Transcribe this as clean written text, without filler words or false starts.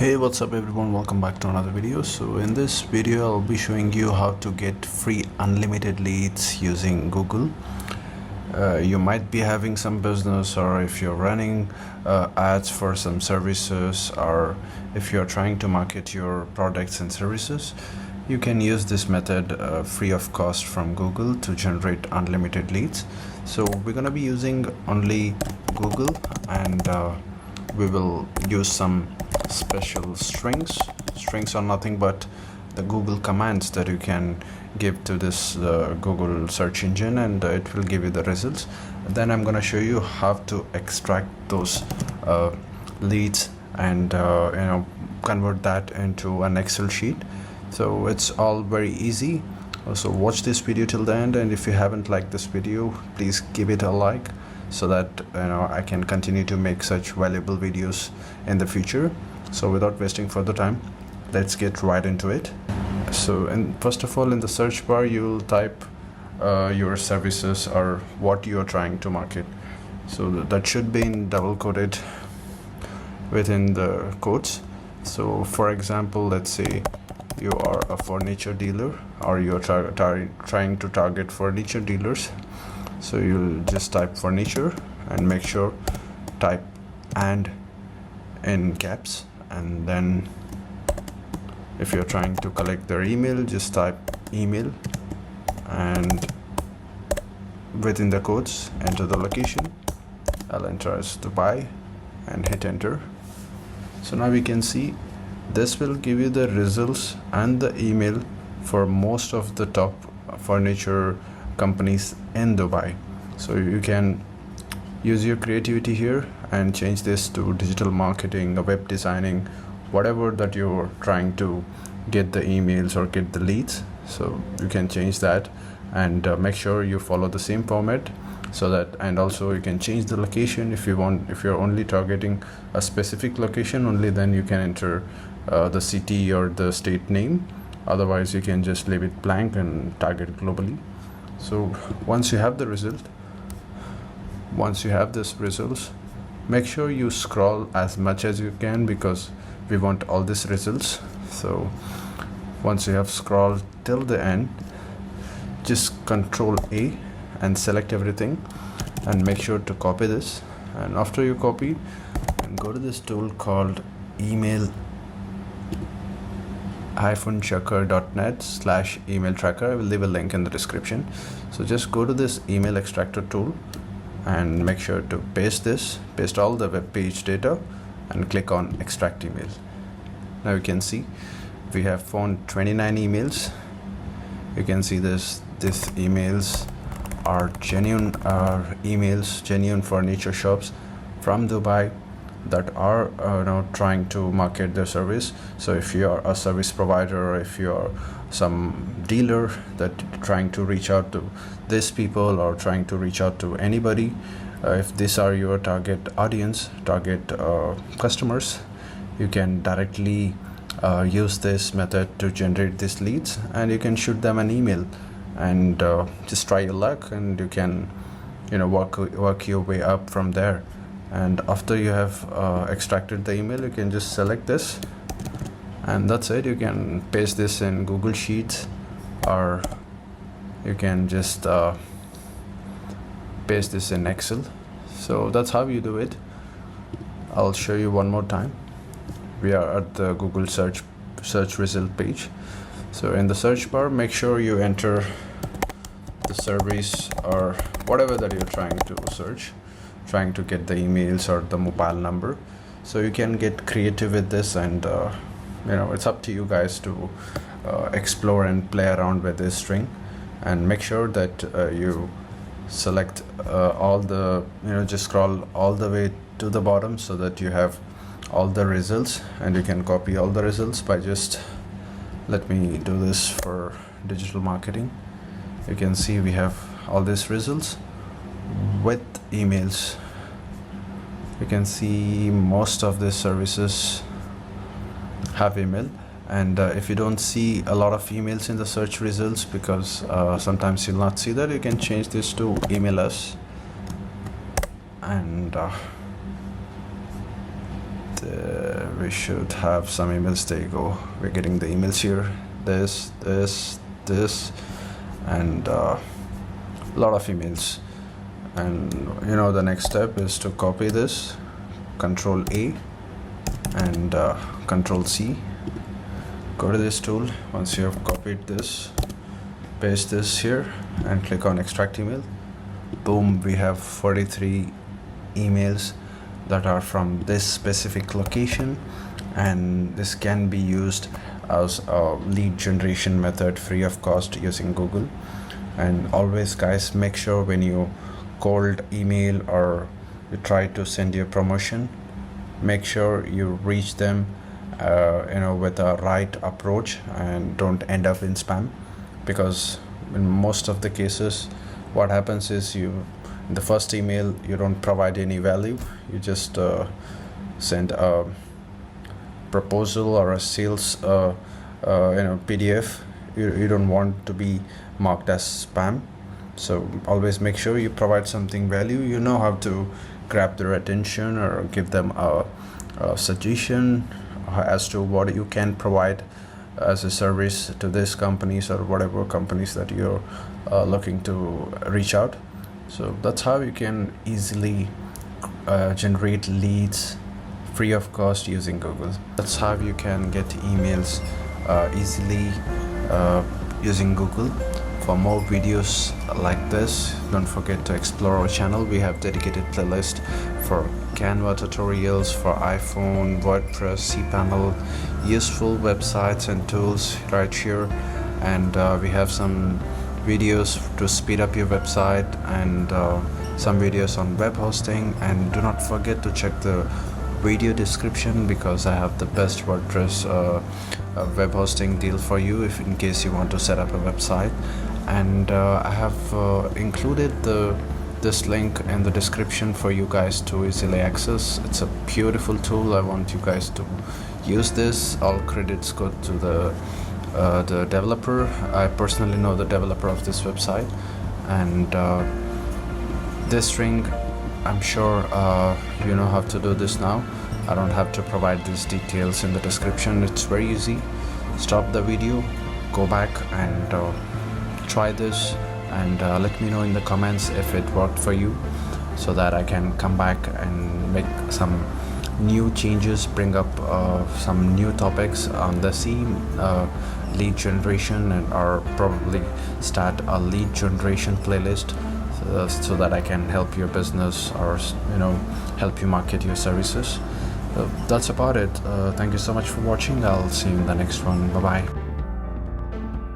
Hey, what's up everyone, welcome back to another video. So in this video I'll be showing you how to get free unlimited leads using Google. You might be having some business, or if you're running ads for some services, or if you're trying to market your products and services, you can use this method free of cost from Google to generate unlimited leads. So we're going to be using only Google, and we will use some special strings. Strings are nothing but the Google commands that you can give to this Google search engine, and it will give you the results. Then I'm going to show you how to extract those leads and convert that into an Excel sheet. So it's all very easy. So watch this video till the end, and if you haven't liked this video, please give it a like so that I can continue to make such valuable videos in the future. So without wasting further time, let's get right into it. So first of all, in the search bar, you'll type your services or what you are trying to market. So that should be in double quoted within the quotes. So for example, let's say you are a furniture dealer, or you're trying to target furniture dealers. So you'll just type furniture and make sure type and in caps, and then if you're trying to collect their email, just type email, and within the quotes enter the location. I'll enter as Dubai and hit enter. So now we can see this will give you the results and the email for most of the top furniture companies in Dubai. So you can use your creativity here and change this to digital marketing, web designing, whatever that you're trying to get the emails or get the leads. So you can change that, and make sure you follow the same format, so that, and also you can change the location if you want. If you're only targeting a specific location only, then you can enter the city or the state name. Otherwise you can just leave it blank and target globally. So once you have the result, once you have this results, make sure you scroll as much as you can, because we want all these results. So once you have scrolled till the end, just Control A and select everything, and make sure to copy this. And after you copy, and go to this tool called email-checker.net/email tracker. I will leave a link in the description. So just go to this email extractor tool and make sure to paste all the web page data, and click on extract email. Now you can see we have found 29 emails. You can see these emails are genuine emails, genuine furniture shops from Dubai that are trying to market their service. So if you are a service provider, or if you are some dealer that trying to reach out to these people, or trying to reach out to anybody, if these are your target audience, target customers, you can directly use this method to generate these leads, and you can shoot them an email and just try your luck, and you can work your way up from there. And after you have extracted the email, you can just select this, and that's it. You can paste this in Google Sheets, or you can just paste this in Excel. So that's how you do it. I'll show you one more time. We are at the Google search result page. So in the search bar, make sure you enter the service or whatever that you're trying to search, trying to get the emails or the mobile number. So you can get creative with this, and it's up to you guys to explore and play around with this string. And make sure that you select all the just scroll all the way to the bottom, so that you have all the results, and you can copy all the results by just, let me do this for digital marketing. You can see we have all these results with emails. You can see most of these services have email, and if you don't see a lot of emails in the search results, because sometimes you'll not see that, you can change this to email us, and we should have some emails. There you go. We're getting the emails here. This, and a lot of emails. And the next step is to copy this, Control A and Control C. Go to this tool. Once you have copied this, paste this here and click on extract email. Boom, we have 43 emails that are from this specific location, and this can be used as a lead generation method free of cost using Google. And always guys, make sure when you cold email or you try to send your promotion, make sure you reach them with a right approach and don't end up in spam, because in most of the cases what happens is in the first email you don't provide any value. You just send a proposal or a sales PDF. You don't want to be marked as spam. So always make sure you provide something value. You know how to grab their attention or give them a suggestion as to what you can provide as a service to these companies or whatever companies that you're looking to reach out. So that's how you can easily generate leads free of cost using Google. That's how you can get emails easily using Google. For more videos like this, don't forget to explore our channel. We have dedicated playlist for Canva tutorials for iPhone, WordPress, cPanel, useful websites and tools right here. And we have some videos to speed up your website and some videos on web hosting. And do not forget to check the video description, because I have the best WordPress web hosting deal for you if in case you want to set up a website. And I have included this link in the description for you guys to easily access. It's a beautiful tool. I want you guys to use this. All credits go to the developer. I personally know the developer of this website, and this ring, I'm sure you know how to do this now. I don't have to provide these details in the description. It's very easy. Stop the video, go back and try this, and let me know in the comments if it worked for you, so that I can come back and make some new changes, bring up some new topics on the same lead generation, or probably start a lead generation playlist so that I can help your business or help you market your services. That's about it. Thank you so much for watching. I'll see you in the next one. Bye bye.